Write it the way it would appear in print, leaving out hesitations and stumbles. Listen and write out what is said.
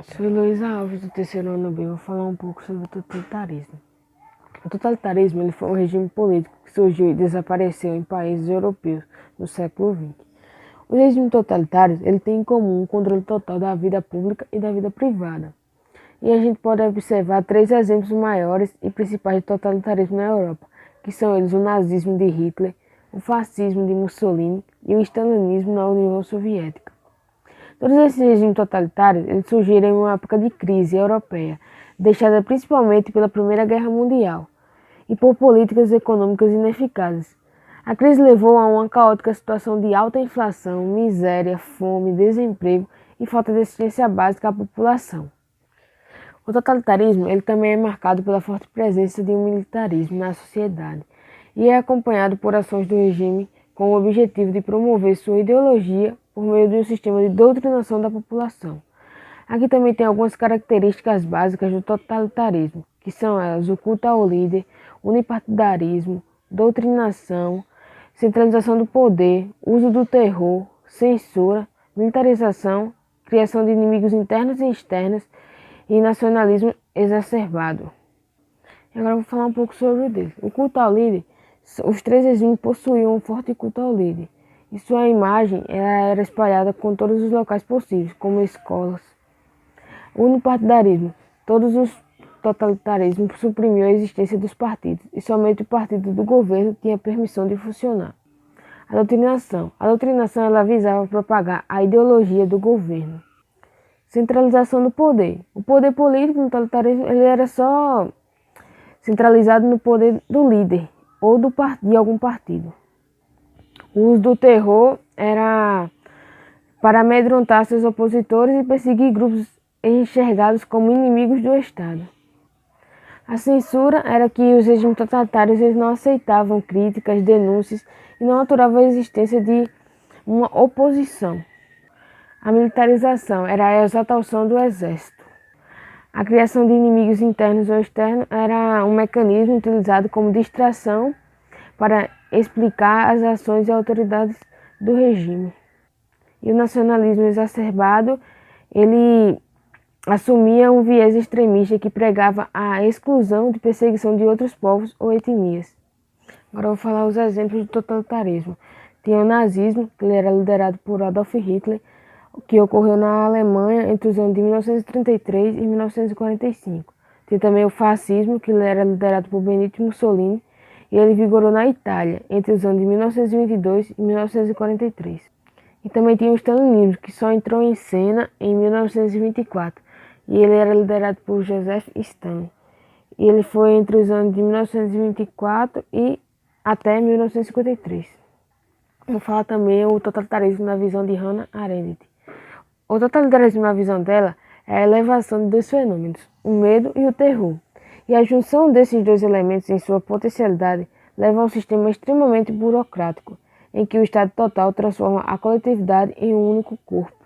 Sou Heloísa Alves, do terceiro ano B. Vou falar um pouco sobre o totalitarismo. O totalitarismo ele foi um regime político que surgiu e desapareceu em países europeus no século XX. Os regimes totalitários ele tem em comum o controle total da vida pública e da vida privada. E a gente pode observar três exemplos maiores e principais de totalitarismo na Europa, que são eles o nazismo de Hitler, o fascismo de Mussolini e o stalinismo na União Soviética. Todos esses regimes totalitários eles surgiram em uma época de crise europeia, deixada principalmente pela Primeira Guerra Mundial e por políticas econômicas ineficazes. A crise levou a uma caótica situação de alta inflação, miséria, fome, desemprego e falta de assistência básica à população. O totalitarismo ele também é marcado pela forte presença de um militarismo na sociedade e é acompanhado por ações do regime com o objetivo de promover sua ideologia por meio de um sistema de doutrinação da população. Aqui também tem algumas características básicas do totalitarismo, que são elas o culto ao líder, unipartidarismo, doutrinação, centralização do poder, uso do terror, censura, militarização, criação de inimigos internos e externos e nacionalismo exacerbado. E agora eu vou falar um pouco sobre o dele. O culto ao líder, os três regimes possuíam um forte culto ao líder, e sua imagem era espalhada com todos os locais possíveis, como escolas. O unipartidarismo, todos os totalitarismos suprimiu a existência dos partidos, e somente o partido do governo tinha permissão de funcionar. A doutrinação ela visava propagar a ideologia do governo. Centralização do poder. O poder político no totalitarismo ele era só centralizado no poder do líder ou de algum partido. O uso do terror era para amedrontar seus opositores e perseguir grupos enxergados como inimigos do Estado. A censura era que os regimes totalitários eles não aceitavam críticas, denúncias e não aturavam a existência de uma oposição. A militarização era a exaltação do exército. A criação de inimigos internos ou externos era um mecanismo utilizado como distração para explicar as ações e autoridades do regime. E o nacionalismo exacerbado, ele assumia um viés extremista que pregava a exclusão de perseguição de outros povos ou etnias. Agora eu vou falar os exemplos do totalitarismo. Tem o nazismo, que ele era liderado por Adolf Hitler, que ocorreu na Alemanha entre os anos de 1933 e 1945. Tem também o fascismo, que ele era liderado por Benito Mussolini, e ele vigorou na Itália entre os anos de 1922 e 1943. E também tinha o stalinismo, que só entrou em cena em 1924, e ele era liderado por Joseph Stalin. E ele foi entre os anos de 1924 e até 1953. Vou falar também o totalitarismo na visão de Hannah Arendt. O totalitarismo na visão dela é a elevação de dois fenômenos, o medo e o terror. E a junção desses dois elementos em sua potencialidade leva a um sistema extremamente burocrático, em que o Estado total transforma a coletividade em um único corpo.